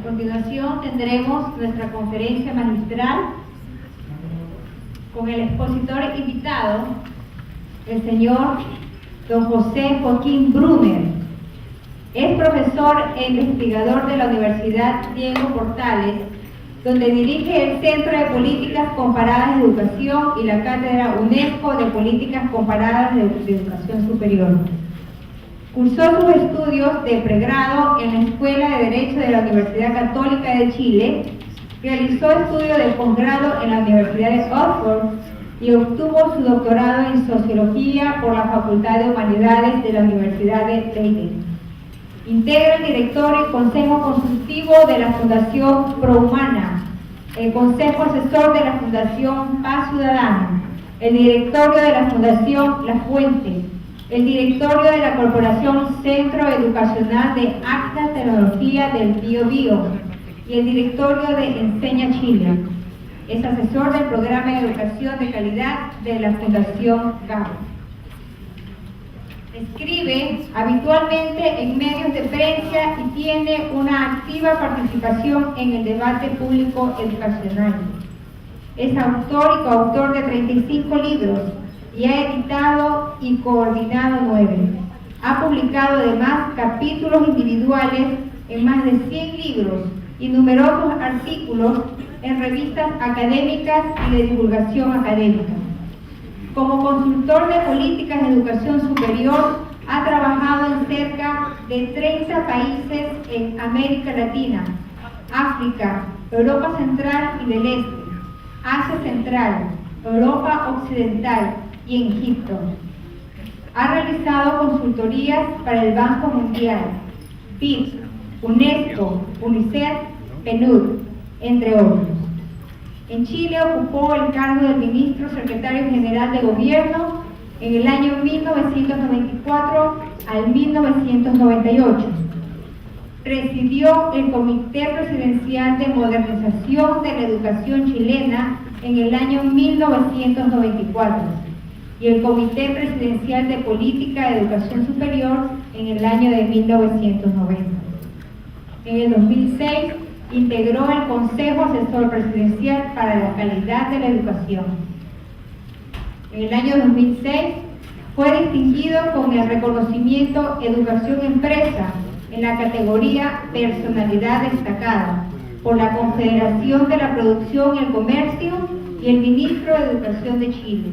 A continuación tendremos nuestra conferencia magistral con el expositor invitado, el señor don José Joaquín Brunner. Es profesor e investigador de la Universidad Diego Portales, donde dirige el Centro de Políticas Comparadas de Educación y la Cátedra UNESCO de Políticas Comparadas de Educación Superior. Cursó sus estudios de pregrado en la Escuela de Derecho de la Universidad Católica de Chile, realizó estudios de posgrado en la Universidad de Oxford y obtuvo su doctorado en Sociología por la Facultad de Humanidades de la Universidad de Leiden. Integra el directorio y consejo consultivo de la Fundación Prohumana, el consejo asesor de la Fundación Paz Ciudadana, el directorio de la Fundación La Fuente, el directorio de la Corporación Centro Educacional de Alta Tecnología del Biobío y el directorio de Enseña Chile. Es asesor del programa de educación de calidad de la Fundación GAP. Escribe habitualmente en medios de prensa y tiene una activa participación en el debate público educacional. Es autor y coautor de 35 libros y ha editado y coordinado 9. Ha publicado además capítulos individuales en más de 100 libros y numerosos artículos en revistas académicas y de divulgación académica. Como consultor de políticas de educación superior, ha trabajado en cerca de 30 países en América Latina, África, Europa Central y del Este, Asia Central, Europa Occidental y en Egipto. Ha realizado consultorías para el Banco Mundial, BID, UNESCO, UNICEF, PNUD, entre otros. En Chile ocupó el cargo de ministro secretario general de gobierno en el año 1994 al 1998. Presidió el Comité Presidencial de Modernización de la Educación Chilena en el año 1994 y el Comité Presidencial de Política de Educación Superior en el año de 1990. En el 2006 integró el Consejo Asesor Presidencial para la Calidad de la Educación. En el año 2006 fue distinguido con el reconocimiento Educación Empresa en la categoría Personalidad Destacada por la Confederación de la Producción y el Comercio y el Ministro de Educación de Chile.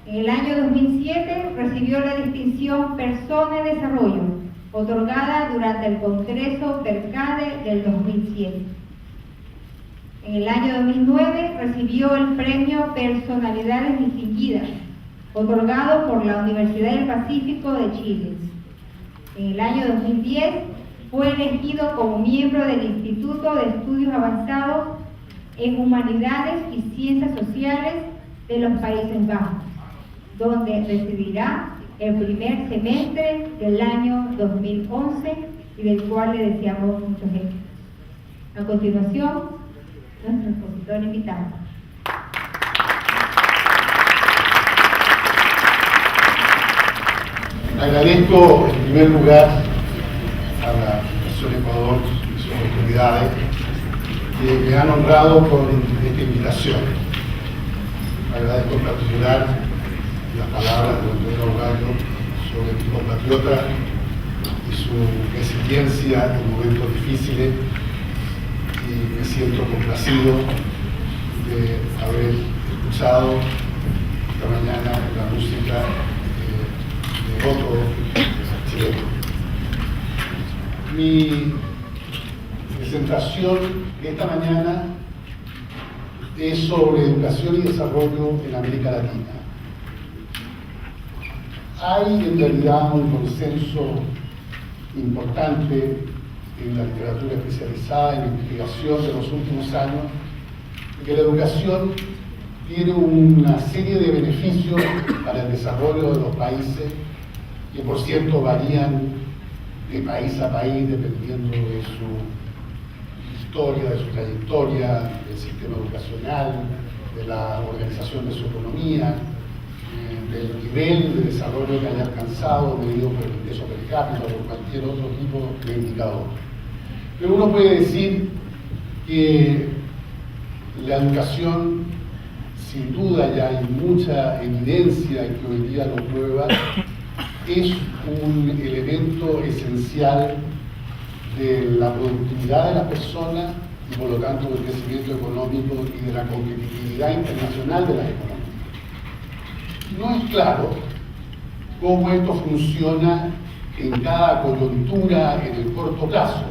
En el año 2007 recibió la distinción Persona de Desarrollo, otorgada durante el Congreso PERCADE del 2007. En el año 2009 recibió el Premio Personalidades Distinguidas, otorgado por la Universidad del Pacífico de Chile. En el año 2010 fue elegido como miembro del Instituto de Estudios Avanzados en Humanidades y Ciencias Sociales de los Países Bajos, donde residirá el primer semestre del año 2011 y del cual le deseamos muchos éxitos. A continuación, nuestro expositor invitado. Agradezco en primer lugar a la Fundación Ecuador y sus autoridades que me han honrado con esta invitación. Agradezco en particular las palabras del doctor Gallo sobre mi compatriota y su resiliencia en momentos difíciles, y me siento complacido de haber escuchado esta mañana la música de otro chileno. Mi presentación de esta mañana es sobre educación y desarrollo en América Latina. Hay en realidad un consenso importante en la literatura especializada, en la investigación de los últimos años, de que la educación tiene una serie de beneficios para el desarrollo de los países que, por cierto, varían de país a país dependiendo de su historia, de su trayectoria, del sistema educacional, de la organización de su economía, del nivel de desarrollo que haya alcanzado medido por el ingreso per cápita o por cualquier otro tipo de indicador. Pero uno puede decir que la educación, sin duda, ya hay mucha evidencia que hoy día lo prueba, es un elemento esencial de la productividad de la persona y por lo tanto del crecimiento económico y de la competitividad internacional de las economías. No es claro cómo esto funciona en cada coyuntura en el corto plazo.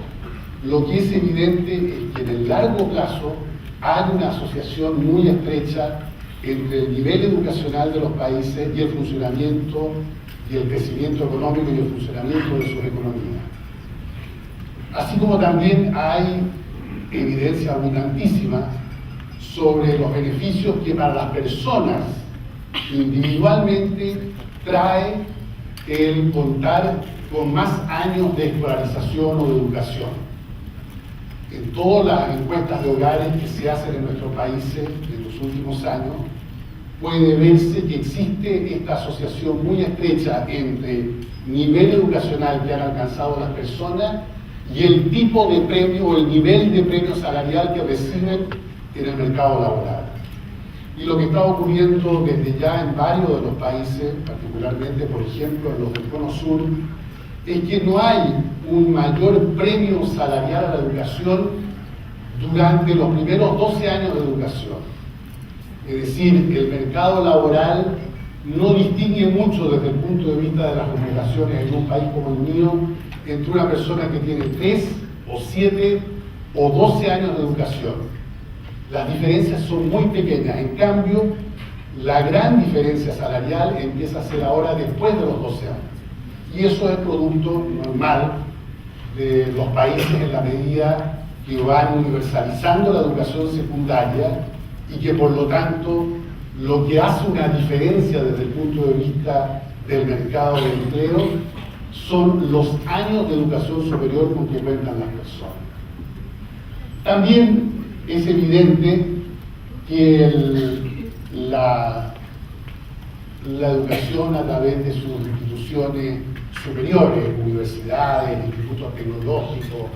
Lo que es evidente es que en el largo plazo hay una asociación muy estrecha entre el nivel educacional de los países y el funcionamiento y el crecimiento económico y el funcionamiento de sus economías. Así como también hay evidencia abundantísima sobre los beneficios que para las personas individualmente trae el contar con más años de escolarización o de educación. En todas las encuestas de hogares que se hacen en nuestros países en los últimos años, puede verse que existe esta asociación muy estrecha entre nivel educacional que han alcanzado las personas y el tipo de premio o el nivel de premio salarial que reciben en el mercado laboral. Y lo que está ocurriendo desde ya en varios de los países, particularmente, por ejemplo, en los del Cono Sur, es que no hay un mayor premio salarial a la educación durante los primeros 12 años de educación. Es decir, el mercado laboral no distingue mucho desde el punto de vista de las remuneraciones en un país como el mío entre una persona que tiene 3 o 7 o 12 años de educación. Las diferencias son muy pequeñas. En cambio, la gran diferencia salarial empieza a ser ahora después de los 12 años. Y eso es producto normal de los países en la medida que van universalizando la educación secundaria y que por lo tanto lo que hace una diferencia desde el punto de vista del mercado de empleo son los años de educación superior con que cuentan las personas. También es evidente que la educación a través de sus instituciones superiores, universidades, institutos tecnológicos,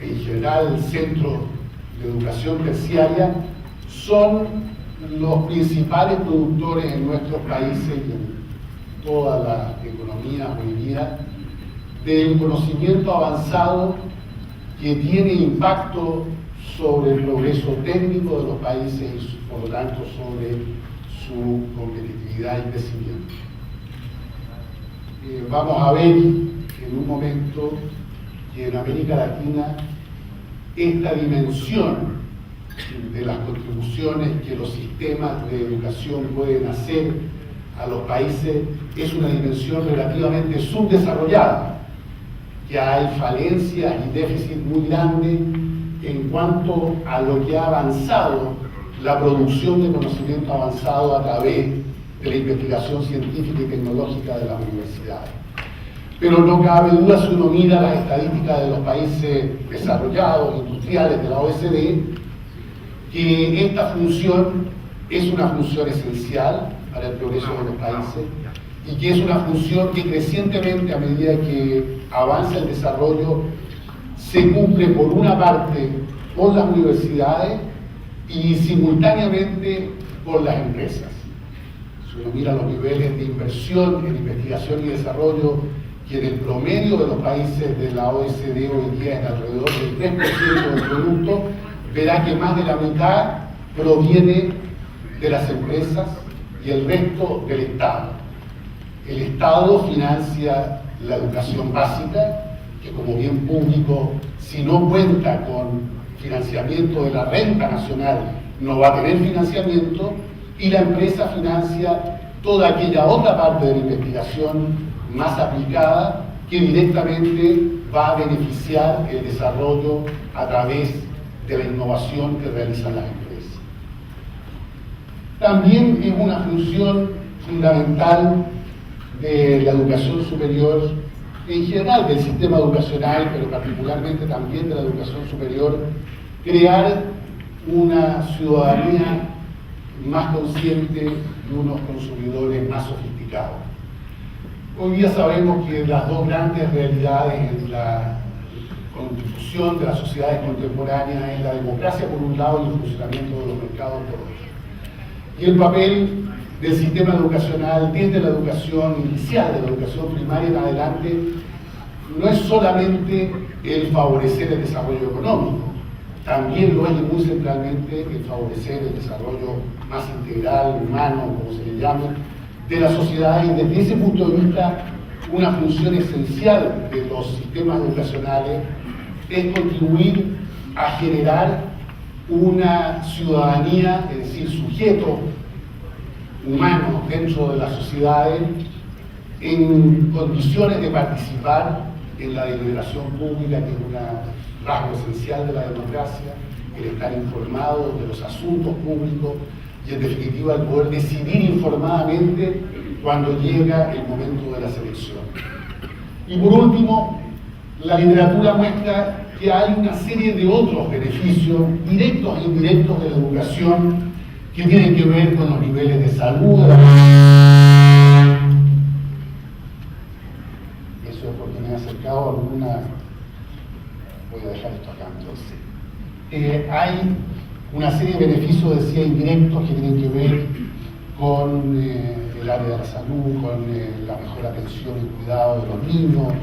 en general centros de educación terciaria, son los principales productores en nuestros países y en toda la economía hoy día del conocimiento avanzado que tiene impacto sobre el progreso técnico de los países y por lo tanto sobre su competitividad y crecimiento. Vamos a ver en un momento que en América Latina esta dimensión de las contribuciones que los sistemas de educación pueden hacer a los países es una dimensión relativamente subdesarrollada, que hay falencias y déficit muy grandes en cuanto a lo que ha avanzado la producción de conocimiento avanzado a través de la investigación científica y tecnológica de las universidades. Pero no cabe duda, si uno mira las estadísticas de los países desarrollados, industriales de la OECD, que esta función es una función esencial para el progreso de los países y que es una función que crecientemente, a medida que avanza el desarrollo, se cumple por una parte por las universidades y simultáneamente por las empresas. Si uno mira los niveles de inversión en investigación y desarrollo, que en el promedio de los países de la OECD hoy día es alrededor del 3% del producto, verá que más de la mitad proviene de las empresas y el resto del Estado. El Estado financia la educación básica, que como bien público, si no cuenta con financiamiento de la renta nacional, no va a tener financiamiento, y la empresa financia toda aquella otra parte de la investigación más aplicada que directamente va a beneficiar el desarrollo a través de la innovación que realizan las empresas. También es una función fundamental de la educación superior, en general del sistema educacional, pero particularmente también de la educación superior, crear una ciudadanía más consciente y unos consumidores más sofisticados. Hoy día sabemos que las dos grandes realidades constitución de las sociedades contemporáneas es la democracia por un lado y el funcionamiento de los mercados por otro. Y el papel del sistema educacional desde la educación inicial, de la educación primaria en adelante, no es solamente el favorecer el desarrollo económico, también lo es y muy centralmente el favorecer el desarrollo más integral, humano, como se le llame, de la sociedad, y desde ese punto de vista una función esencial de los sistemas educacionales es contribuir a generar una ciudadanía, es decir, sujetos humanos dentro de las sociedades en condiciones de participar en la deliberación pública, que es un rasgo esencial de la democracia, el estar informado de los asuntos públicos y en definitiva el poder decidir informadamente cuando llega el momento de la selección. Y por último, la literatura muestra que hay una serie de otros beneficios directos e indirectos de la educación que tienen que ver con los niveles de salud. Eso es porque me he acercado a alguna... Voy a dejar esto acá entonces. Hay una serie de beneficios, decía, indirectos que tienen que ver con el área de la salud, con la mejor atención y cuidado de los niños.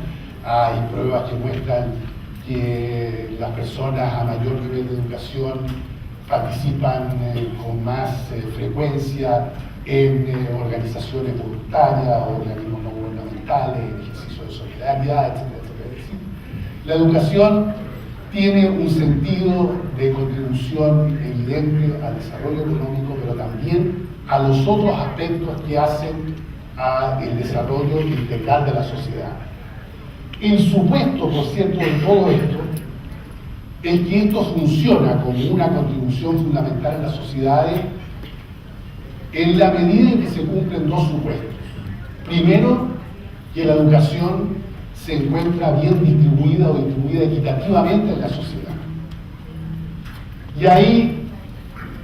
Hay pruebas que muestran que las personas a mayor nivel de educación participan con más frecuencia en organizaciones voluntarias, organismos no gubernamentales, en ejercicio de solidaridad, etcétera, etcétera. Es decir, la educación tiene un sentido de contribución evidente al desarrollo económico, pero también a los otros aspectos que hacen al desarrollo integral de la sociedad. El supuesto, por cierto, de todo esto es que esto funciona como una contribución fundamental en las sociedades en la medida en que se cumplen dos supuestos. Primero, que la educación se encuentra bien distribuida o distribuida equitativamente en la sociedad. Y ahí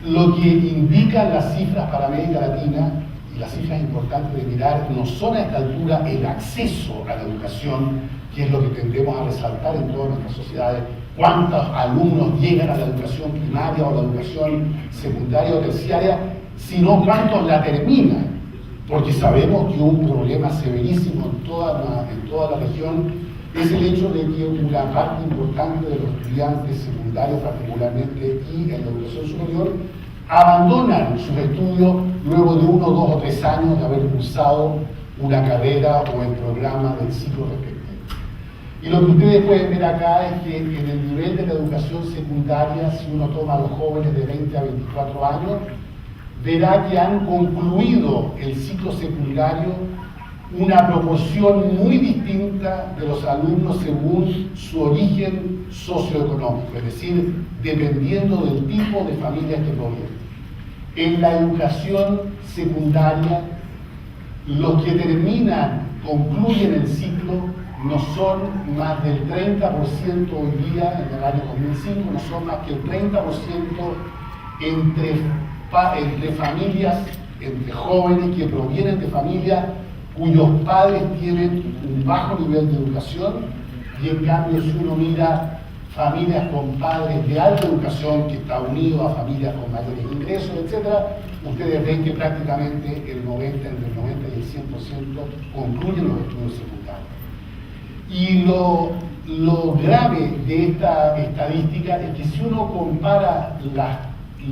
lo que indican las cifras para América Latina, y las cifras importantes de mirar, no son a esta altura el acceso a la educación, que es lo que tendemos a resaltar en todas nuestras sociedades, cuántos alumnos llegan a la educación primaria o la educación secundaria o terciaria, sino cuántos la terminan, porque sabemos que un problema severísimo en toda la región es el hecho de que una parte importante de los estudiantes secundarios particularmente y en la educación superior abandonan sus estudios luego de 1, 2 o 3 años de haber cursado una carrera o el programa del ciclo respectivo. Y lo que ustedes pueden ver acá es que en el nivel de la educación secundaria, si uno toma a los jóvenes de 20 a 24 años, verá que han concluido el ciclo secundario una proporción muy distinta de los alumnos según su origen socioeconómico, es decir, dependiendo del tipo de familias que provienen. En la educación secundaria, los que concluyen el ciclo, no son más del 30% hoy día, en el año 2005, no son más que el 30% entre familias, entre jóvenes que provienen de familias cuyos padres tienen un bajo nivel de educación, y en cambio si uno mira familias con padres de alta educación que está unido a familias con mayores ingresos, etc., ustedes ven que prácticamente entre el 90 y el 100% concluyen los estudios secundarios. Y lo grave de esta estadística es que si uno compara las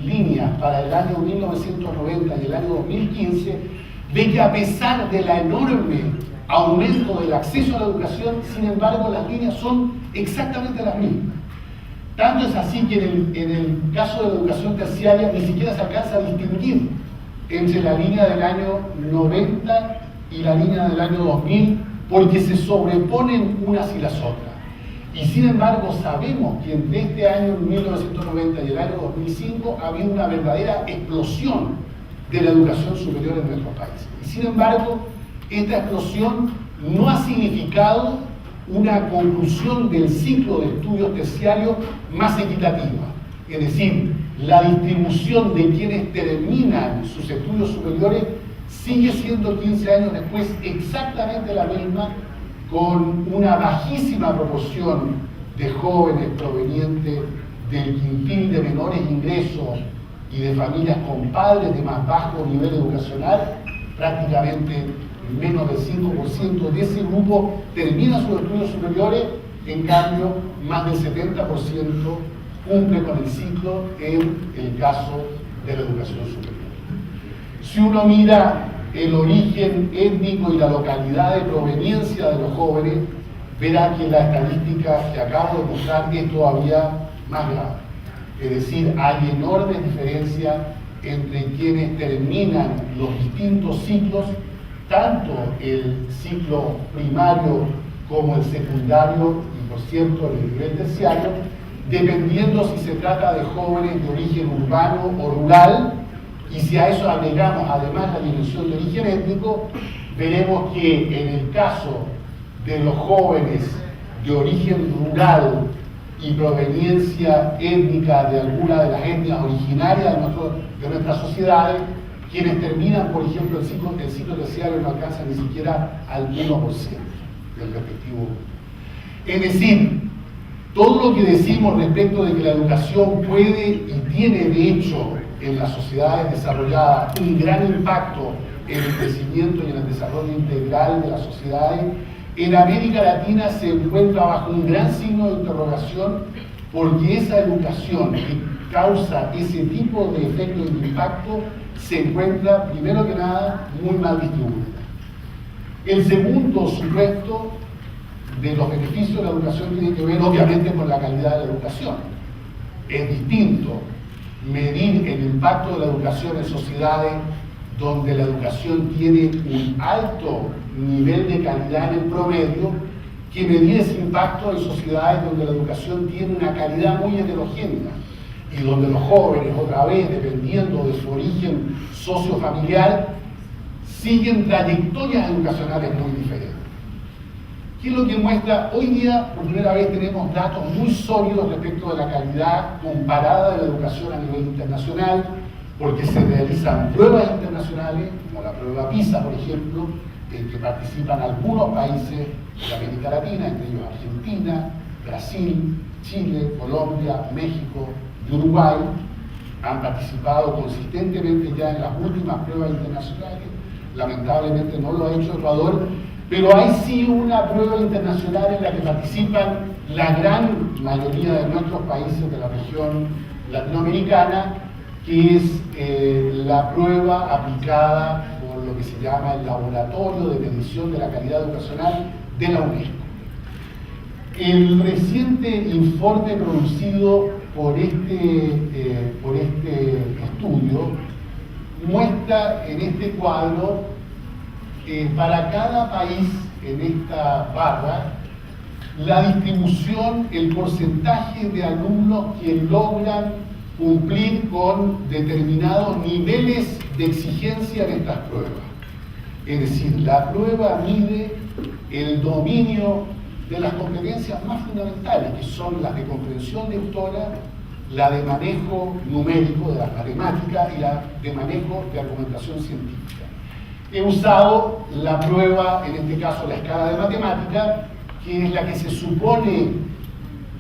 líneas para el año 1990 y el año 2015, ve que a pesar del enorme aumento del acceso a la educación, sin embargo las líneas son exactamente las mismas. Tanto es así que en el caso de la educación terciaria ni siquiera se alcanza a distinguir entre la línea del año 90 y la línea del año 2000, porque se sobreponen unas y las otras. Y sin embargo sabemos que entre este año 1990 y el año 2005 ha habido una verdadera explosión de la educación superior en nuestro país. Y sin embargo, esta explosión no ha significado una conclusión del ciclo de estudios terciarios más equitativa. Es decir, la distribución de quienes terminan sus estudios superiores sigue siendo 15 años después exactamente la misma, con una bajísima proporción de jóvenes provenientes del quintil de menores ingresos y de familias con padres de más bajo nivel educacional, prácticamente menos del 5% de ese grupo termina sus estudios superiores. En cambio, más del 70% cumple con el ciclo en el caso de la educación superior. Si uno mira el origen étnico y la localidad de proveniencia de los jóvenes, verá que la estadística que acabo de mostrar es todavía más grave. Es decir, hay enormes diferencias entre quienes terminan los distintos ciclos, tanto el ciclo primario como el secundario y, por cierto, el nivel terciario, dependiendo si se trata de jóvenes de origen urbano o rural. Y si a eso agregamos además la dimensión de origen étnico, veremos que en el caso de los jóvenes de origen rural y proveniencia étnica de alguna de las etnias originarias de nuestras sociedades, quienes terminan, por ejemplo, el ciclo terciario no alcanzan ni siquiera al 1% del respectivo. Es decir, todo lo que decimos respecto de que la educación puede y tiene de hecho en las sociedades desarrolladas un gran impacto en el crecimiento y en el desarrollo integral de las sociedades, en América Latina se encuentra bajo un gran signo de interrogación, porque esa educación que causa ese tipo de efecto de impacto se encuentra, primero que nada, muy mal distribuida. El segundo supuesto de los beneficios de la educación tiene que ver obviamente con la calidad de la educación. Es distinto medir el impacto de la educación en sociedades donde la educación tiene un alto nivel de calidad en el promedio, que medir ese impacto en sociedades donde la educación tiene una calidad muy heterogénea y donde los jóvenes, otra vez, dependiendo de su origen sociofamiliar, siguen trayectorias educacionales muy diferentes. ¿Qué es lo que muestra? Hoy día, por primera vez, tenemos datos muy sólidos respecto de la calidad comparada de la educación a nivel internacional, porque se realizan pruebas internacionales, como la prueba PISA, por ejemplo, en que participan algunos países de América Latina, entre ellos Argentina, Brasil, Chile, Colombia, México y Uruguay. Han participado consistentemente ya en las últimas pruebas internacionales. Lamentablemente no lo ha hecho Ecuador, pero hay sí una prueba internacional en la que participan la gran mayoría de nuestros países de la región latinoamericana, que es la prueba aplicada por lo que se llama el Laboratorio de Medición de la Calidad Educacional de la UNESCO. El reciente informe producido por este estudio muestra en este cuadro para cada país en esta barra la distribución, el porcentaje de alumnos que logran cumplir con determinados niveles de exigencia en estas pruebas. Es decir, la prueba mide el dominio de las competencias más fundamentales, que son las de comprensión lectora, la de manejo numérico de las matemáticas y la de manejo de argumentación científica. He usado la prueba, en este caso la escala de matemática, que es la que se supone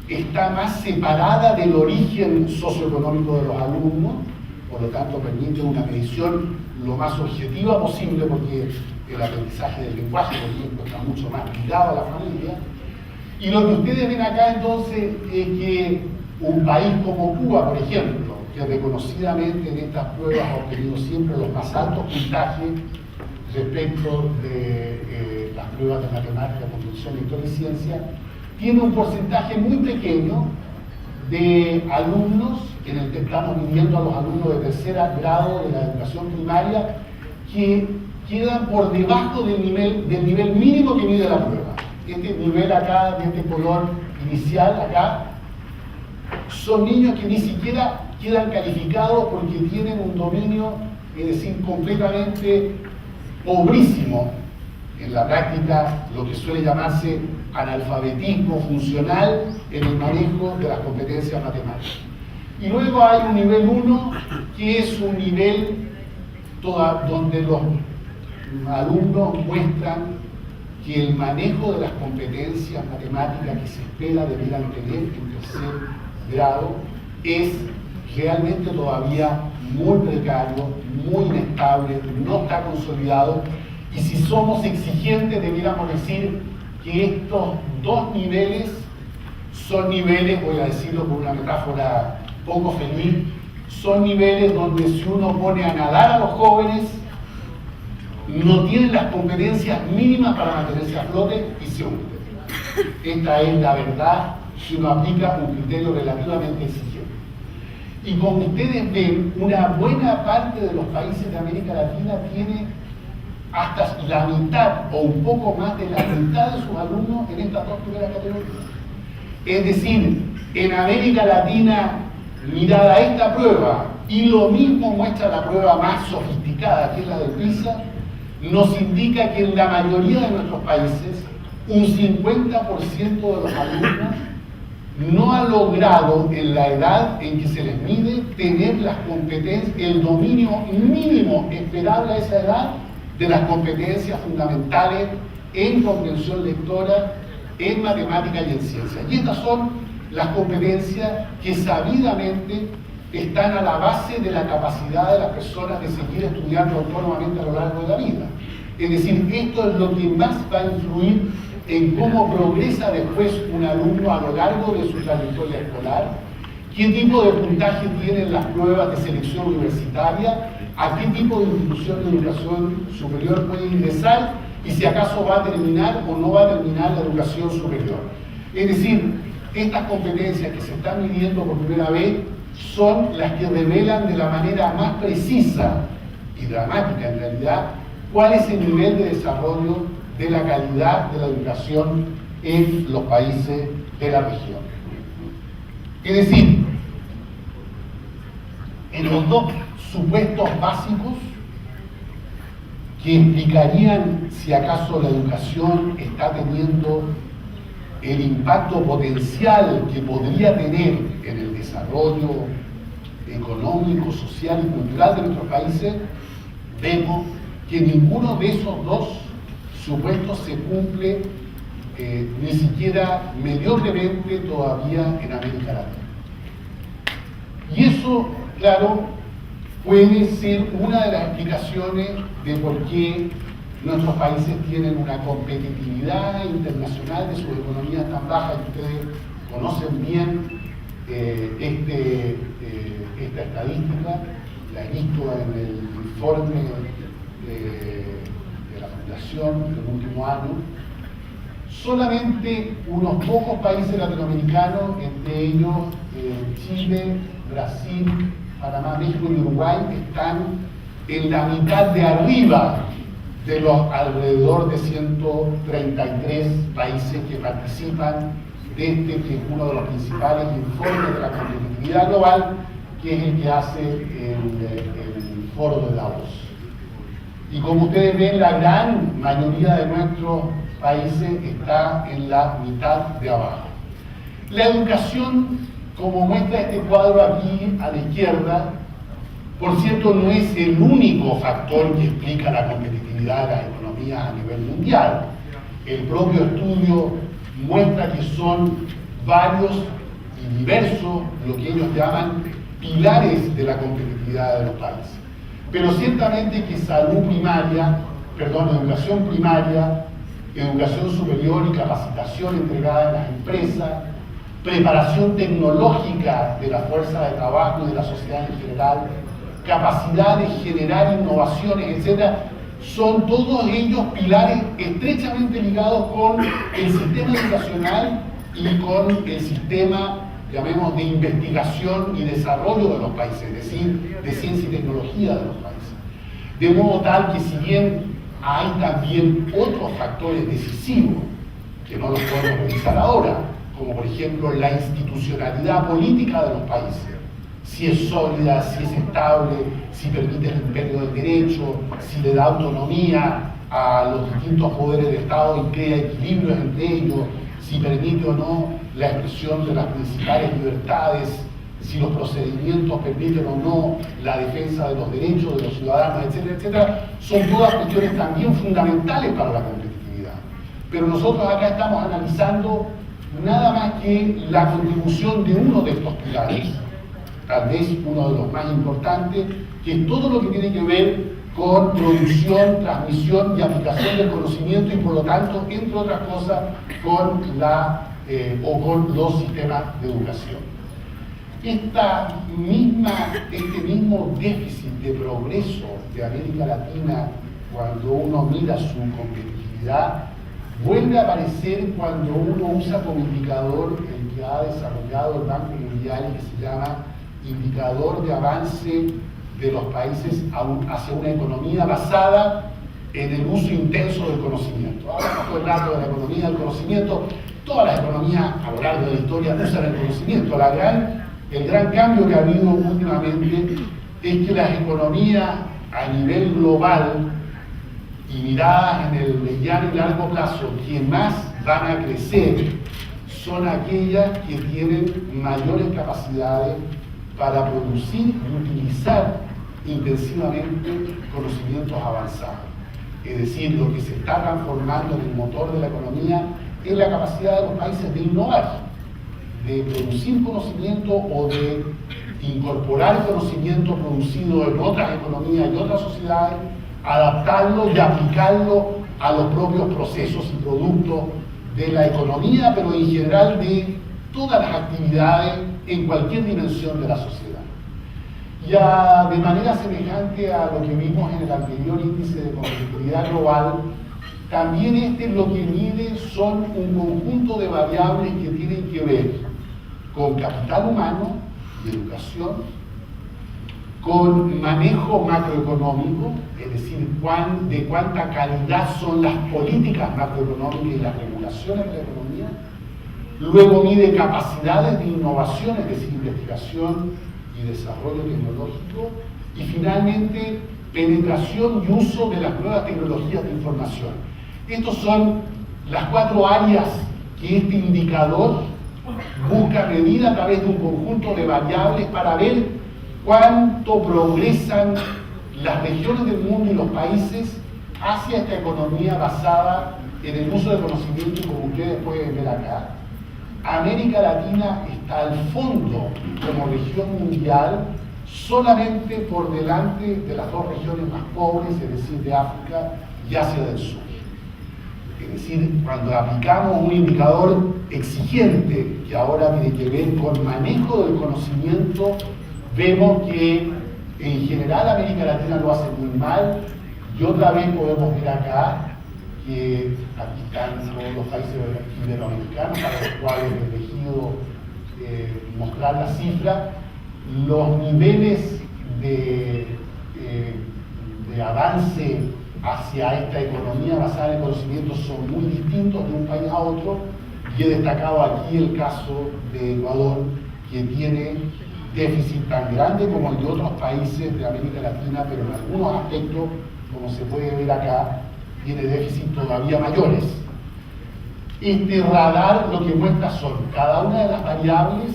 está más separada del origen socioeconómico de los alumnos, por lo tanto permite una medición lo más objetiva posible, porque el aprendizaje del lenguaje, por ejemplo, está mucho más ligado a la familia. Y lo que ustedes ven acá entonces es que un país como Cuba, por ejemplo, que reconocidamente en estas pruebas ha obtenido siempre los más altos puntajes respecto de las pruebas de matemática, comprensión, lectura y ciencia, tiene un porcentaje muy pequeño de alumnos, en el que estamos midiendo a los alumnos de tercer grado de la educación primaria, que quedan por debajo del nivel mínimo que mide la prueba. Este nivel acá, de este color inicial acá, son niños que ni siquiera quedan calificados porque tienen un dominio, es decir, completamente pobrísimo, en la práctica lo que suele llamarse analfabetismo funcional en el manejo de las competencias matemáticas. Y luego hay un nivel 1, que es un nivel donde los alumnos muestran que el manejo de las competencias matemáticas que se espera debieran tener en tercer grado es realmente todavía muy precario, muy inestable, no está consolidado, y si somos exigentes debiéramos decir que estos dos niveles son niveles, voy a decirlo con una metáfora poco feliz, son niveles donde si uno pone a nadar a los jóvenes, no tienen las competencias mínimas para mantenerse a flote y se hunden. Esta es la verdad si uno aplica un criterio relativamente exigente. Y como ustedes ven, una buena parte de los países de América Latina tiene hasta la mitad o un poco más de la mitad de sus alumnos en estas dos primeras categorías. Es decir, en América Latina, mirada a esta prueba, y lo mismo muestra la prueba más sofisticada, que es la de PISA, nos indica que en la mayoría de nuestros países, un 50% de los alumnos no ha logrado en la edad en que se les mide tener las competencias, el dominio mínimo esperable a esa edad de las competencias fundamentales en comprensión lectora, en matemática y en ciencia. Y estas son las competencias que sabidamente están a la base de la capacidad de las personas de seguir estudiando autónomamente a lo largo de la vida. Es decir, esto es lo que más va a influir en cómo progresa después un alumno a lo largo de su trayectoria escolar, qué tipo de puntaje tienen las pruebas de selección universitaria, a qué tipo de institución de educación superior puede ingresar y si acaso va a terminar o no va a terminar la educación superior. Es decir, estas competencias que se están midiendo por primera vez son las que revelan de la manera más precisa y dramática en realidad cuál es el nivel de desarrollo de la calidad de la educación en los países de la región. Es decir, en los dos supuestos básicos que explicarían si acaso la educación está teniendo el impacto potencial que podría tener en el desarrollo económico, social y cultural de nuestros países, vemos que ninguno de esos dos supuestos se cumple ni siquiera mediocremente todavía en América Latina. Y eso, claro, puede ser una de las explicaciones de por qué nuestros países tienen una competitividad internacional de sus economías tan baja, y ustedes conocen bien esta estadística, la he visto en el informe de la Fundación del último año. Solamente unos pocos países latinoamericanos, entre ellos Chile, Brasil, Panamá, México y Uruguay, están en la mitad de arriba de los alrededor de 133 países que participan de este, que es uno de los principales informes de la competitividad global, que es el que hace el foro de Davos. Y como ustedes ven, la gran mayoría de nuestros países está en la mitad de abajo. La educación, como muestra este cuadro aquí a la izquierda, por cierto, no es el único factor que explica la competitividad de las economías a nivel mundial. El propio estudio muestra que son varios y diversos lo que ellos llaman pilares de la competitividad de los países. Pero ciertamente que educación primaria, educación superior y capacitación entregada en las empresas, preparación tecnológica de la fuerza de trabajo y de la sociedad en general, capacidad de generar innovaciones, etc., son todos ellos pilares estrechamente ligados con el sistema educacional y con el sistema, llamemos, de investigación y desarrollo de los países, es decir, de ciencia y tecnología de los países. De modo tal que si bien hay también otros factores decisivos, que no los podemos revisar ahora, como por ejemplo la institucionalidad política de los países, si es sólida, si es estable, si permite el imperio del derecho, si le da autonomía a los distintos poderes de Estado y crea equilibrios entre ellos, si permite o no la expresión de las principales libertades, si los procedimientos permiten o no la defensa de los derechos de los ciudadanos, etcétera, etcétera, son todas cuestiones también fundamentales para la competitividad. pero nosotros acá estamos analizando nada más que la contribución de uno de estos pilares, tal vez uno de los más importantes, que es todo lo que tiene que ver con producción, transmisión y aplicación del conocimiento y por lo tanto, entre otras cosas, con con los sistemas de educación. Este mismo déficit de progreso de América Latina, cuando uno mira su competitividad, vuelve a aparecer cuando uno usa como indicador el que ha desarrollado el Banco Mundial y que se llama indicador de avance de los países hacia una economía basada en el uso intenso del conocimiento. Hablamos todo el rato de la economía del conocimiento. Todas las economías a lo largo de la historia usan el conocimiento. El gran cambio que ha habido últimamente es que las economías a nivel global y miradas en el mediano y largo plazo que más van a crecer son aquellas que tienen mayores capacidades para producir y utilizar intensivamente conocimientos avanzados. Es decir, lo que se está transformando en el motor de la economía es la capacidad de los países de innovar, de producir conocimiento o de incorporar conocimiento producido en otras economías y otras sociedades, adaptarlo y aplicarlo a los propios procesos y productos de la economía, pero en general de todas las actividades en cualquier dimensión de la sociedad. Ya de manera semejante a lo que vimos en el anterior índice de competitividad global, también lo que mide son un conjunto de variables que tienen que ver con capital humano y educación, con manejo macroeconómico, es decir, de cuánta calidad son las políticas macroeconómicas y las regulaciones de la economía. Luego mide capacidades de innovación, es decir, investigación y desarrollo tecnológico. Y finalmente, penetración y uso de las nuevas tecnologías de información. Estas son las 4 áreas que este indicador busca medir a través de un conjunto de variables para ver cuánto progresan las regiones del mundo y los países hacia esta economía basada en el uso del conocimiento, y como ustedes pueden ver acá, América Latina está al fondo como región mundial solamente por delante de las 2 regiones más pobres, es decir, de África y Asia del Sur. Es decir, cuando aplicamos un indicador exigente que ahora tiene que ver con manejo del conocimiento, vemos que en general América Latina lo hace muy mal, y otra vez podemos ver acá que aquí están todos los países iberoamericanos para los cuales he elegido mostrar la cifra. Los niveles de avance hacia esta economía basada en el conocimiento son muy distintos de un país a otro, y he destacado aquí el caso de Ecuador, que tiene déficit tan grande como el de otros países de América Latina, pero en algunos aspectos, como se puede ver acá, tiene déficit todavía mayores. Este radar lo que muestra son cada una de las variables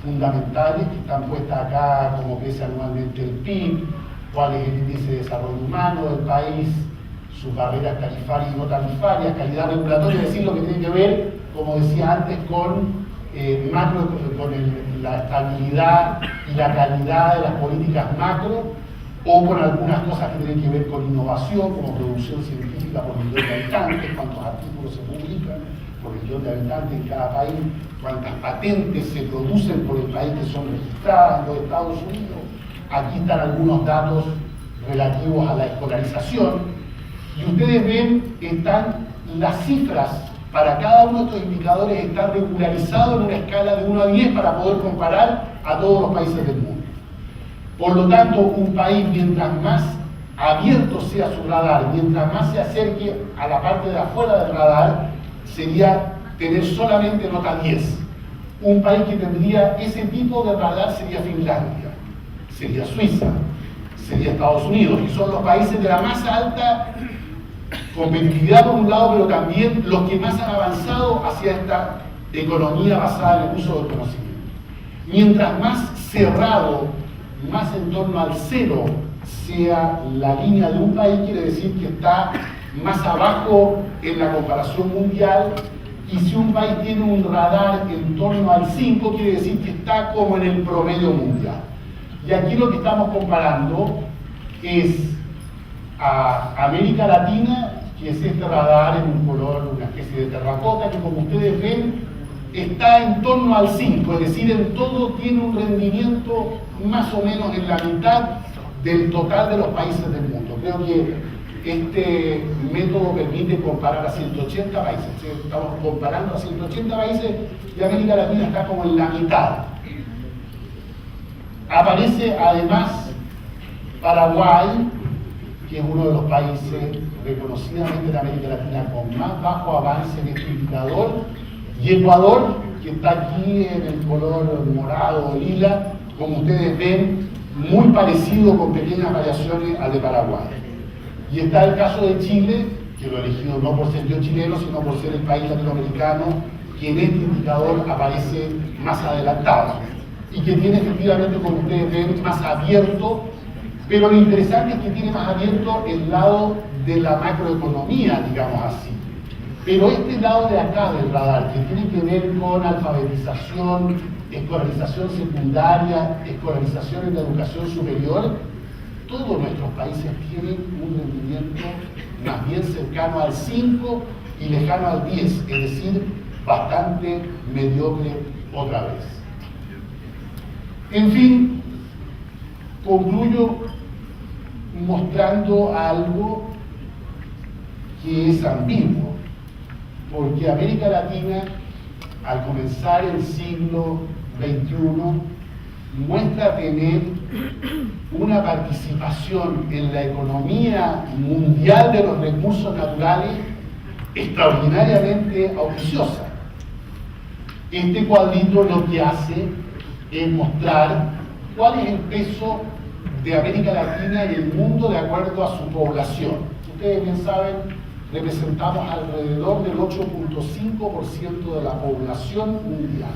fundamentales que están puestas acá, como crece anualmente el PIB, cuál es el índice de desarrollo humano del país, sus barreras tarifarias y no tarifarias, calidad regulatoria, es decir, lo que tiene que ver, como decía antes, con la estabilidad y la calidad de las políticas macro, o con algunas cosas que tienen que ver con innovación, como producción científica por millón de habitantes, cuántos artículos se publican por millón de habitantes en cada país, cuántas patentes se producen por el país que son registradas en los Estados Unidos. Aquí están algunos datos relativos a la escolarización, y ustedes ven que están las cifras para cada uno de estos indicadores, están regularizados en una escala de 1 a 10 para poder comparar a todos los países del mundo. Por lo tanto, un país, mientras más abierto sea su radar, mientras más se acerque a la parte de afuera del radar, sería tener solamente nota 10. Un país que tendría ese tipo de radar sería Finlandia, sería Suiza, sería Estados Unidos, y son los países de la más alta competitividad por un lado, pero también los que más han avanzado hacia esta economía basada en el uso del conocimiento. Mientras más cerrado, más en torno al 0 sea la línea de un país, quiere decir que está más abajo en la comparación mundial, y si un país tiene un radar en torno al 5, quiere decir que está como en el promedio mundial. Y aquí lo que estamos comparando es a América Latina, que es este radar en un color, una especie de terracota, que como ustedes ven, está en torno al 5, es decir, en todo tiene un rendimiento más o menos en la mitad del total de los países del mundo. Creo que este método permite comparar a 180 países. Estamos comparando a 180 países y América Latina está como en la mitad. Aparece además Paraguay, que es uno de los países reconocidamente de América Latina con más bajo avance en este indicador, y Ecuador, que está aquí en el color morado o lila, como ustedes ven, muy parecido con pequeñas variaciones al de Paraguay. Y está el caso de Chile, que lo he elegido no por ser yo chileno, sino por ser el país latinoamericano que en este indicador aparece más adelantado y que tiene efectivamente, como ustedes ven, más abierto, pero lo interesante es que tiene más abierto el lado de la macroeconomía, digamos así. Pero este lado de acá del radar, que tiene que ver con alfabetización, escolarización secundaria, escolarización en la educación superior, todos nuestros países tienen un rendimiento más bien cercano al 5 y lejano al 10, es decir, bastante mediocre otra vez. En fin, concluyo mostrando algo que es ambiguo, porque América Latina, al comenzar el siglo XXI, muestra tener una participación en la economía mundial de los recursos naturales extraordinariamente auspiciosa. Este cuadrito lo que hace es mostrar cuál es el peso de América Latina en el mundo de acuerdo a su población. Ustedes bien saben, representamos alrededor del 8.5% de la población mundial.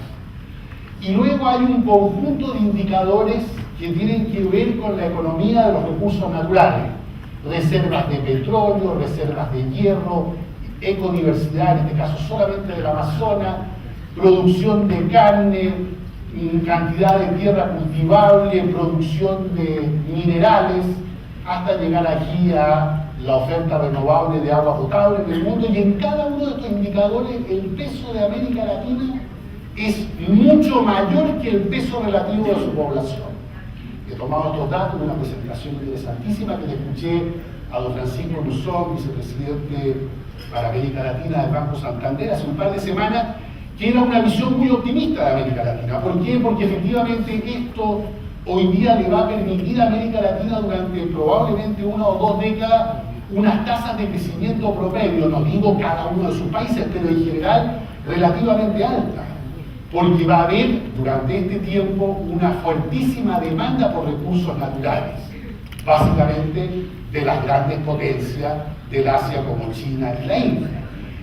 Y luego hay un conjunto de indicadores que tienen que ver con la economía de los recursos naturales. Reservas de petróleo, reservas de hierro, ecodiversidad, en este caso solamente del Amazonas, producción de carne, cantidad de tierra cultivable, producción de minerales, hasta llegar aquí a la oferta renovable de agua potable en el mundo. Y en cada uno de estos indicadores el peso de América Latina es mucho mayor que el peso relativo de su población. He tomado estos datos de una presentación interesantísima que le escuché a don Francisco Luzón, vicepresidente para América Latina del Banco Santander, hace un par de semanas, que era una visión muy optimista de América Latina. ¿Por qué? Porque efectivamente esto hoy día le va a permitir a América Latina durante probablemente 1 o 2 décadas unas tasas de crecimiento promedio, no digo cada uno de sus países, pero en general relativamente altas, porque va a haber durante este tiempo una fuertísima demanda por recursos naturales, básicamente de las grandes potencias del Asia como China y la India.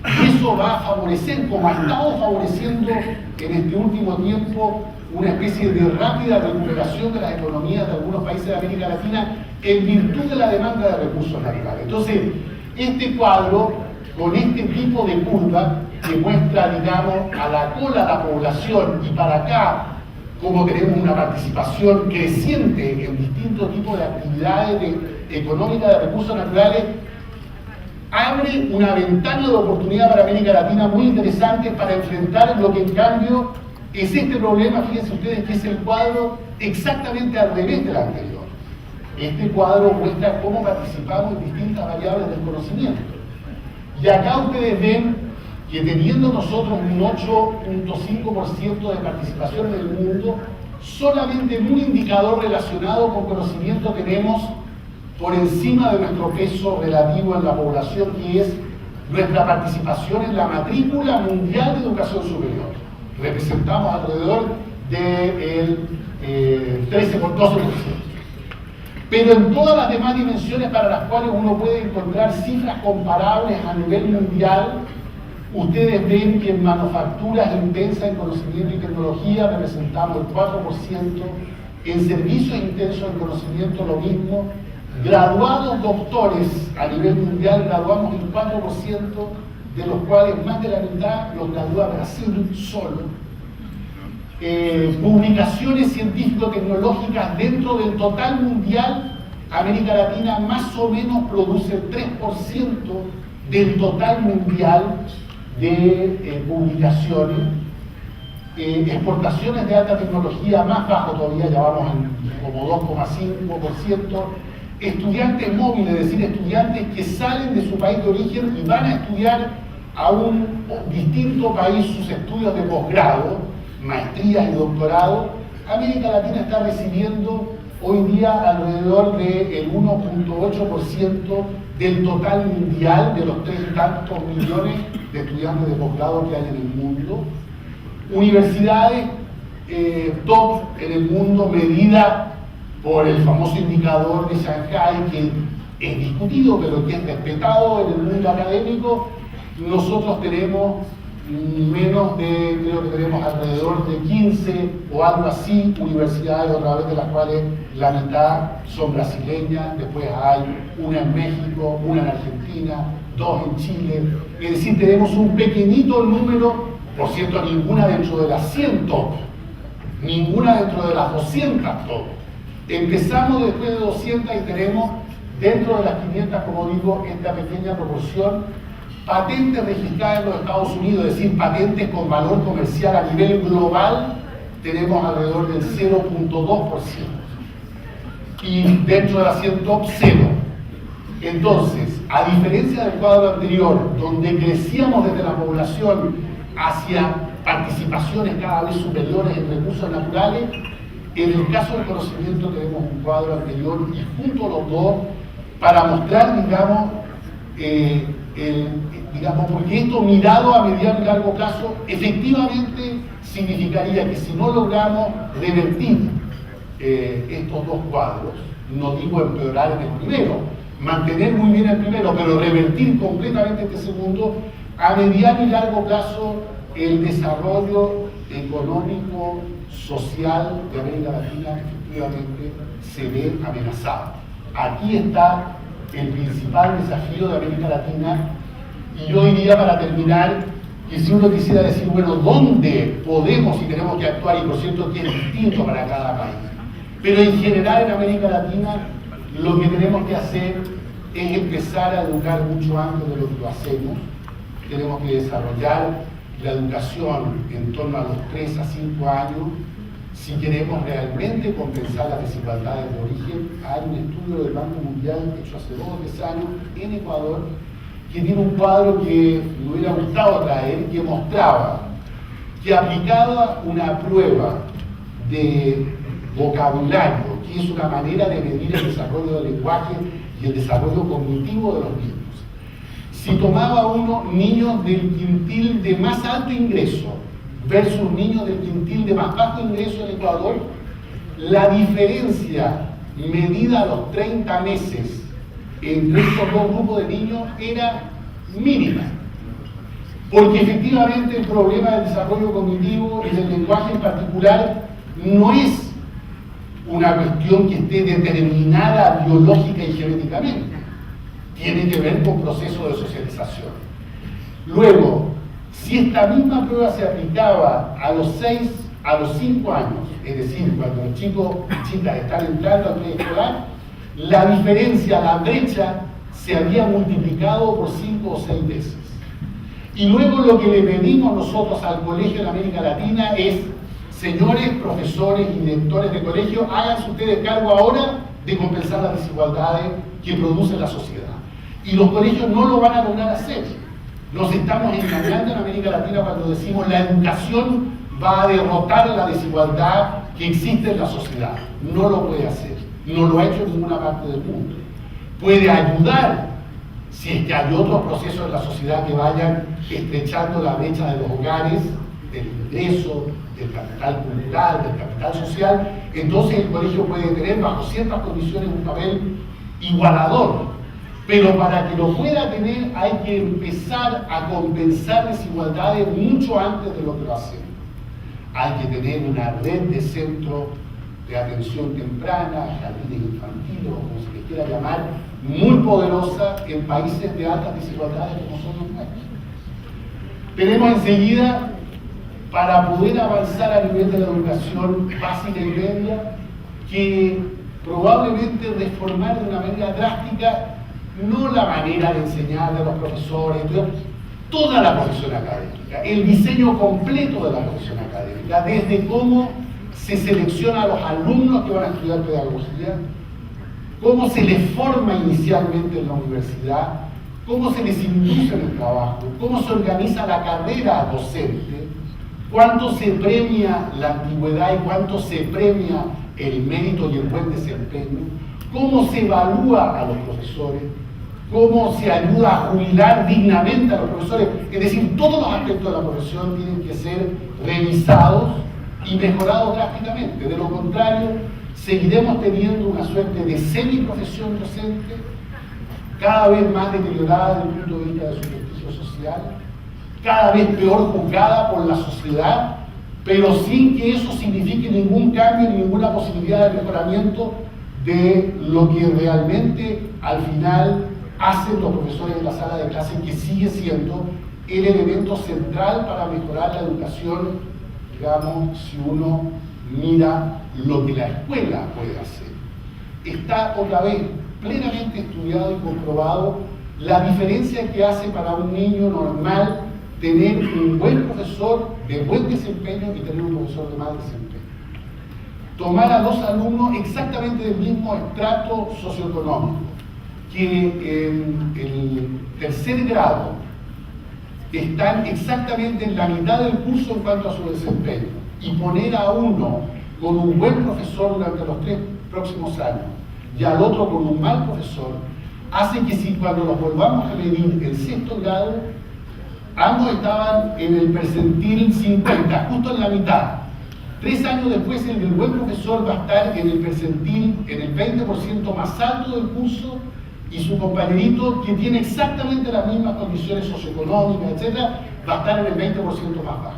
Y eso va a favorecer, como ha estado favoreciendo en este último tiempo, una especie de rápida recuperación de las economías de algunos países de América Latina en virtud de la demanda de recursos naturales. Entonces, este cuadro, con este tipo de curva, que muestra, digamos, a la cola la población y para acá, como tenemos una participación creciente en distintos tipos de actividades económicas de recursos naturales, abre una ventana de oportunidad para América Latina muy interesante para enfrentar lo que en cambio es este problema, fíjense ustedes, que es el cuadro exactamente al revés del anterior. Este cuadro muestra cómo participamos en distintas variables del conocimiento. Y acá ustedes ven que teniendo nosotros un 8.5% de participación en el mundo, solamente en un indicador relacionado con conocimiento tenemos por encima de nuestro peso relativo en la población, que es nuestra participación en la matrícula mundial de educación superior. Representamos alrededor del 12%. Pero en todas las demás dimensiones para las cuales uno puede encontrar cifras comparables a nivel mundial, ustedes ven que en manufacturas intensas en conocimiento y tecnología representamos el 4%, en servicios intensos en conocimiento lo mismo, graduados doctores a nivel mundial, graduamos el 4%, de los cuales más de la mitad los gradúa Brasil solo. Publicaciones científico-tecnológicas dentro del total mundial, América Latina más o menos produce el 3% del total mundial de publicaciones. Exportaciones de alta tecnología más bajo todavía, ya vamos en como 2,5%. Estudiantes móviles, es decir, estudiantes que salen de su país de origen y van a estudiar a un distinto país sus estudios de posgrado, maestrías y doctorado. América Latina está recibiendo hoy día alrededor del 1,8% del total mundial de los 3 y tantos millones de estudiantes de posgrado que hay en el mundo. Universidades top en el mundo, medida por el famoso indicador de Shanghai, que es discutido pero que es respetado en el mundo académico. Nosotros tenemos menos de, creo que tenemos alrededor de 15 o algo así universidades, otra vez de las cuales la mitad son brasileñas, después hay una en México, una en Argentina, 2 en Chile. Es decir, tenemos un pequeñito número, por cierto, ninguna dentro de las 100 top, ninguna dentro de las 200 top. Empezamos después de 200 y tenemos dentro de las 500, como digo, esta pequeña proporción. Patentes registradas en los Estados Unidos, es decir, patentes con valor comercial a nivel global, tenemos alrededor del 0,2%. Y dentro de las 100 top, 0. Entonces, a diferencia del cuadro anterior, donde crecíamos desde la población hacia participaciones cada vez superiores en recursos naturales, en el caso del conocimiento tenemos un cuadro anterior y junto los dos para mostrar, digamos, porque esto mirado a mediano y largo plazo efectivamente significaría que si no logramos revertir estos dos cuadros, no digo empeorar en el primero, mantener muy bien el primero, pero revertir completamente este segundo, a mediano y largo plazo el desarrollo económico, social de América Latina efectivamente se ve amenazado. Aquí está el principal desafío de América Latina, y yo diría para terminar que si uno quisiera decir, bueno, ¿dónde podemos y tenemos que actuar? Y por cierto que es distinto para cada país, pero en general en América Latina lo que tenemos que hacer es empezar a educar mucho antes de lo que lo hacemos. Tenemos que desarrollar la educación en torno a los 3 a 5 años si queremos realmente compensar las desigualdades de origen. Hay un estudio del Banco Mundial hecho hace 2 o 3 años en Ecuador que tiene un cuadro que me hubiera gustado traer, que mostraba que aplicaba una prueba de vocabulario, que es una manera de medir el desarrollo del lenguaje y el desarrollo cognitivo de los niños. Si tomaba uno niños del quintil de más alto ingreso versus niños del quintil de más bajo ingreso en Ecuador, la diferencia medida a los 30 meses entre estos dos grupos de niños era mínima. Porque efectivamente el problema del desarrollo cognitivo y del lenguaje en particular no es una cuestión que esté determinada biológica y genéticamente. Tiene que ver con procesos de socialización. Luego, si esta misma prueba se aplicaba a los 5 años, es decir, cuando los chicos y chicas están entrando al preescolar, la diferencia, la brecha, se había multiplicado por 5 o 6 veces. Y luego lo que le pedimos nosotros al colegio en América Latina es, señores profesores y directores de colegio, háganse ustedes cargo ahora de compensar las desigualdades que produce la sociedad. Y los colegios no lo van a lograr hacer. Nos estamos engañando en América Latina cuando decimos la educación va a derrotar la desigualdad que existe en la sociedad. No lo puede hacer. No lo ha hecho en ninguna parte del mundo. Puede ayudar si es que hay otros procesos en la sociedad que vayan estrechando la brecha de los hogares, del ingreso, del capital cultural, del capital social. Entonces el colegio puede tener bajo ciertas condiciones un papel igualador. Pero para que lo pueda tener hay que empezar a compensar desigualdades mucho antes de lo que lo hacemos. Hay que tener una red de centros de atención temprana, jardines infantiles, o como se les quiera llamar, muy poderosa en países de altas desigualdades como son los nuestros. Tenemos enseguida, para poder avanzar a nivel de la educación básica y media, que probablemente reformar de una manera drástica no la manera de enseñar de los profesores, toda la profesión académica, el diseño completo de la profesión académica, desde cómo se selecciona a los alumnos que van a estudiar pedagogía, cómo se les forma inicialmente en la universidad, cómo se les induce en el trabajo, cómo se organiza la carrera docente, cuánto se premia la antigüedad y cuánto se premia el mérito y el buen desempeño, cómo se evalúa a los profesores, cómo se ayuda a jubilar dignamente a los profesores. Es decir, todos los aspectos de la profesión tienen que ser revisados y mejorados drásticamente. De lo contrario, seguiremos teniendo una suerte de semiprofesión docente, cada vez más deteriorada desde el punto de vista de su prestigio social, cada vez peor juzgada por la sociedad, pero sin que eso signifique ningún cambio ni ninguna posibilidad de mejoramiento de lo que realmente al final hacen los profesores en la sala de clase, que sigue siendo el elemento central para mejorar la educación, digamos, si uno mira lo que la escuela puede hacer. Está otra vez plenamente estudiado y comprobado la diferencia que hace para un niño normal tener un buen profesor de buen desempeño y tener un profesor de mal desempeño. Tomar a dos alumnos exactamente del mismo estrato socioeconómico, que en el tercer grado están exactamente en la mitad del curso en cuanto a su desempeño, y poner a uno con un buen profesor durante los 3 próximos años y al otro con un mal profesor, hace que si cuando los volvamos a medir el sexto grado, ambos estaban en el percentil 50, justo en la mitad. 3 años después, el del buen profesor va a estar en el percentil, en el 20% más alto del curso, y su compañerito, que tiene exactamente las mismas condiciones socioeconómicas, etc., va a estar en el 20% más bajo.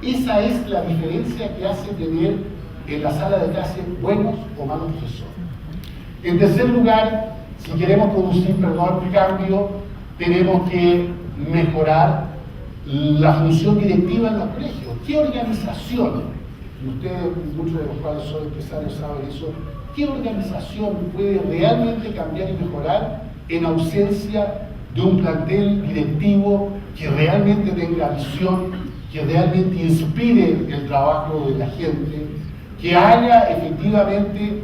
Esa es la diferencia que hace tener en la sala de clase buenos o malos profesores. En tercer lugar, si queremos producir, cambio, tenemos que mejorar la función directiva en los colegios. ¿Qué organización? Ustedes, muchos de los cuales son empresarios, saben eso. ¿Qué organización puede realmente cambiar y mejorar en ausencia de un plantel directivo que realmente tenga visión, que realmente inspire el trabajo de la gente, que haga efectivamente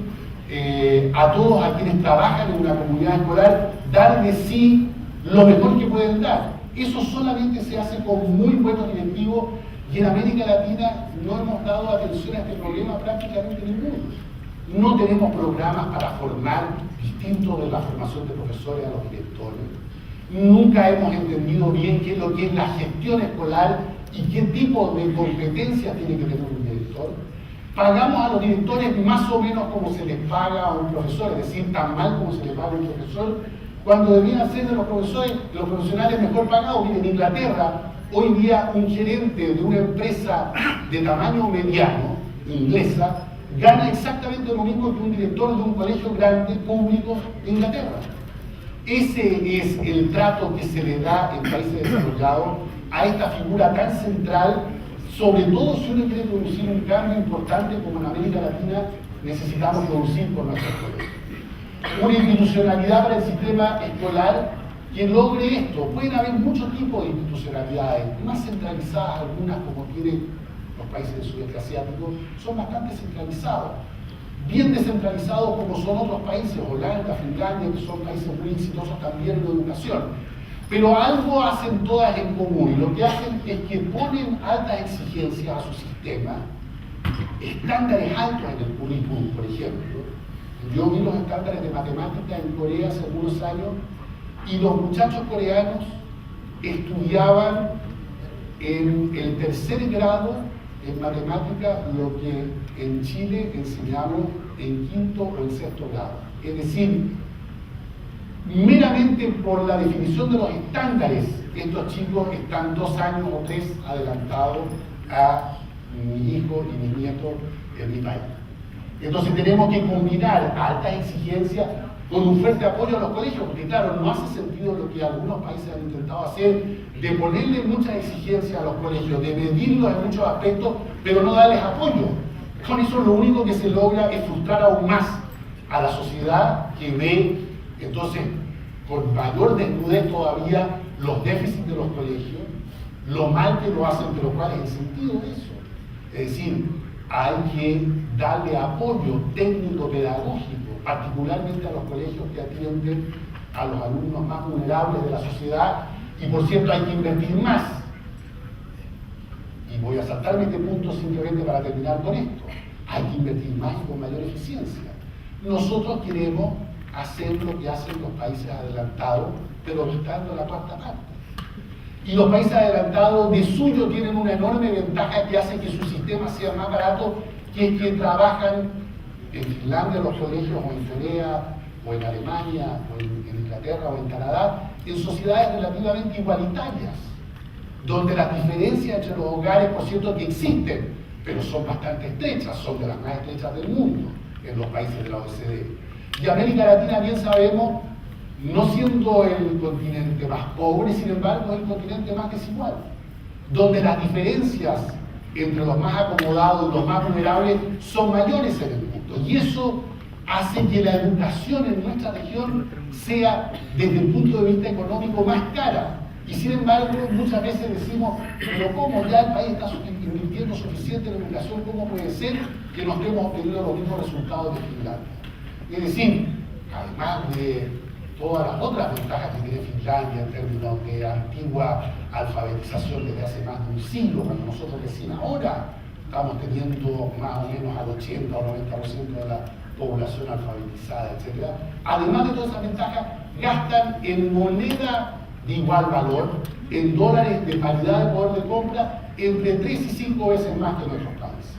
a todos a quienes trabajan en una comunidad escolar dar de sí lo mejor que pueden dar? Eso solamente se hace con muy buenos directivos, y en América Latina no hemos dado atención a este problema prácticamente ninguno. No tenemos programas para formar, distinto de la formación de profesores, a los directores. Nunca hemos entendido bien qué es lo que es la gestión escolar y qué tipo de competencias tiene que tener un director. Pagamos a los directores más o menos como se les paga a un profesor, es decir, tan mal como se les paga a un profesor, cuando debían ser de los profesores, los profesionales mejor pagados. En Inglaterra, hoy día un gerente de una empresa de tamaño mediano, inglesa, gana exactamente lo mismo que un director de un colegio grande, público, de Inglaterra. Ese es el trato que se le da en países desarrollados a esta figura tan central, sobre todo si uno quiere producir un cambio importante como en América Latina necesitamos producir por nuestros colegios. Una institucionalidad para el sistema escolar que logre esto. Pueden haber muchos tipos de institucionalidades, más centralizadas algunas, como tienen los países del sudeste asiático, son bastante centralizados. Bien descentralizados como son otros países, Holanda, Finlandia, que son países muy exitosos también en la educación. Pero algo hacen todas en común, y lo que hacen es que ponen altas exigencias a su sistema, estándares altos en el currículum, por ejemplo. Yo vi los estándares de matemática en Corea hace algunos años, y los muchachos coreanos estudiaban en el tercer grado en matemática lo que en Chile enseñamos en quinto o en sexto grado. Es decir, meramente por la definición de los estándares, estos chicos están 2 años o 3 adelantados a mi hijo y mi nieto en mi país. Entonces tenemos que combinar altas exigencias con un fuerte apoyo a los colegios, porque claro, no hace sentido lo que algunos países han intentado hacer, de ponerle muchas exigencias a los colegios, de medirlos en muchos aspectos, pero no darles apoyo. Con eso lo único que se logra es frustrar aún más a la sociedad, que ve entonces con mayor desnudez todavía los déficits de los colegios, lo mal que lo hacen, pero ¿cuál es el sentido de eso? Es decir, hay que darle apoyo técnico-pedagógico, particularmente a los colegios que atienden a los alumnos más vulnerables de la sociedad, y por cierto hay que invertir más. Y voy a saltarme este punto simplemente para terminar con esto. Hay que invertir más y con mayor eficiencia. Nosotros queremos hacer lo que hacen los países adelantados, pero quitando la cuarta parte. Y los países adelantados de suyo tienen una enorme ventaja que hace que su sistema sea más barato que trabajan en Finlandia, los colegios, o en Corea, o en Alemania, o en Inglaterra, o en Canadá, en sociedades relativamente igualitarias, donde las diferencias entre los hogares, por cierto, que existen, pero son bastante estrechas, son de las más estrechas del mundo en los países de la OECD. Y América Latina, bien sabemos, no siendo el continente más pobre, sin embargo, es el continente más desigual, donde las diferencias entre los más acomodados y los más vulnerables son mayores en el mundo. Y eso hace que la educación en nuestra región sea, desde el punto de vista económico, más cara. Y sin embargo, muchas veces decimos, pero ¿cómo ya el país está invirtiendo suficiente en educación? ¿Cómo puede ser que no estemos obteniendo los mismos resultados de Finlandia? Es decir, además de todas las otras ventajas que tiene Finlandia en términos de antigua alfabetización desde hace más de un siglo, cuando nosotros recién ahora estamos teniendo más o menos al 80 o 90% de la población alfabetizada, etc. Además de todas esas ventajas, gastan en moneda de igual valor, en dólares de paridad de poder de compra, entre 3 y 5 veces más que nuestros países.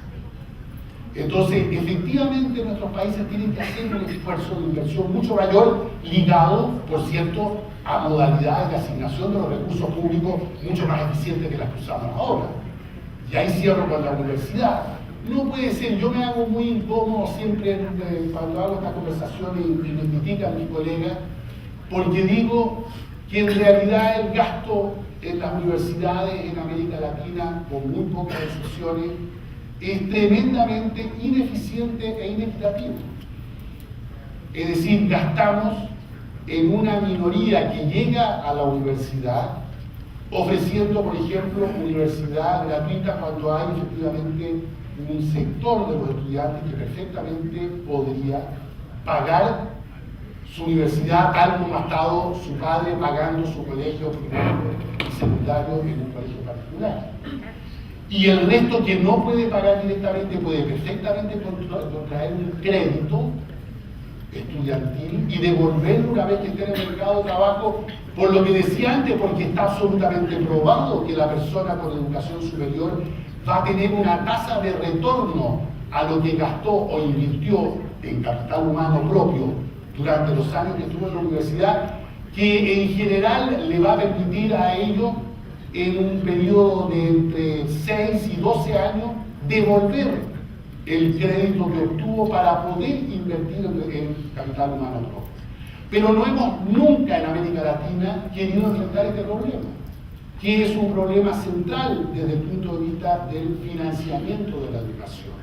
Entonces, efectivamente, nuestros países tienen que hacer un esfuerzo de inversión mucho mayor, ligado, por cierto, a modalidades de asignación de los recursos públicos mucho más eficientes que las que usamos ahora. Y ahí cierro con la universidad. No puede ser, yo me hago muy incómodo siempre cuando hago esta conversación y me critican mis colegas, porque digo que en realidad el gasto en las universidades en América Latina, con muy pocas excepciones, es tremendamente ineficiente e inequitativo. Es decir, gastamos en una minoría que llega a la universidad, ofreciendo, por ejemplo, universidad gratuita cuando hay efectivamente un sector de los estudiantes que perfectamente podría pagar su universidad, tal como ha estado su padre pagando su colegio primario y secundario en un colegio particular. Y el resto que no puede pagar directamente puede perfectamente contraer un crédito estudiantil y devolverlo una vez que esté en el mercado de trabajo, por lo que decía antes, porque está absolutamente probado que la persona con educación superior va a tener una tasa de retorno a lo que gastó o invirtió en capital humano propio durante los años que estuvo en la universidad, que en general le va a permitir a ellos, en un periodo de entre 6 y 12 años, devolver el crédito que obtuvo para poder invertir en capital humano propio. Pero no hemos nunca en América Latina querido enfrentar este problema, que es un problema central desde el punto de vista del financiamiento de la educación.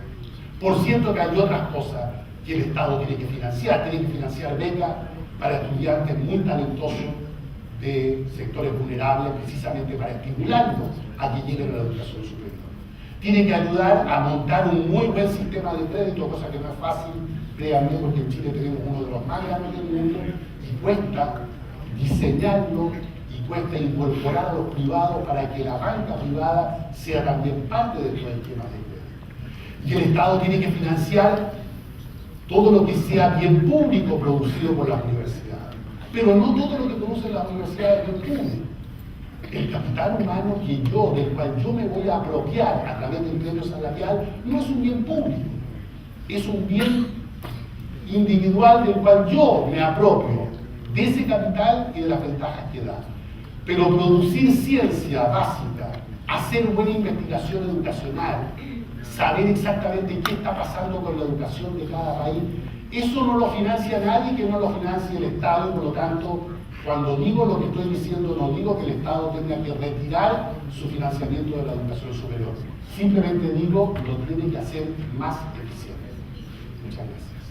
Por cierto que hay otras cosas que el Estado tiene que financiar becas para estudiantes muy talentosos de sectores vulnerables, precisamente para estimularlos a que lleguen a la educación superior. Tiene que ayudar a montar un muy buen sistema de crédito, cosa que no es fácil, créanme, porque en Chile tenemos uno de los más grandes del mundo y cuesta diseñarlo y cuesta incorporar a los privados para que la banca privada sea también parte de estos esquemas de crédito. Y el Estado tiene que financiar todo lo que sea bien público producido por las universidades. Pero no todo lo que producen las universidades es bien público. El capital humano del cual yo me voy a apropiar a través del premio salarial, no es un bien público, es un bien individual del cual yo me apropio de ese capital y de las ventajas que da. Pero producir ciencia básica, hacer buena investigación educacional, saber exactamente qué está pasando con la educación de cada país. Eso no lo financia nadie que no lo financie el Estado, y por lo tanto, cuando digo lo que estoy diciendo, no digo que el Estado tenga que retirar su financiamiento de la educación superior. Simplemente digo, lo tiene que hacer más eficiente. Muchas gracias.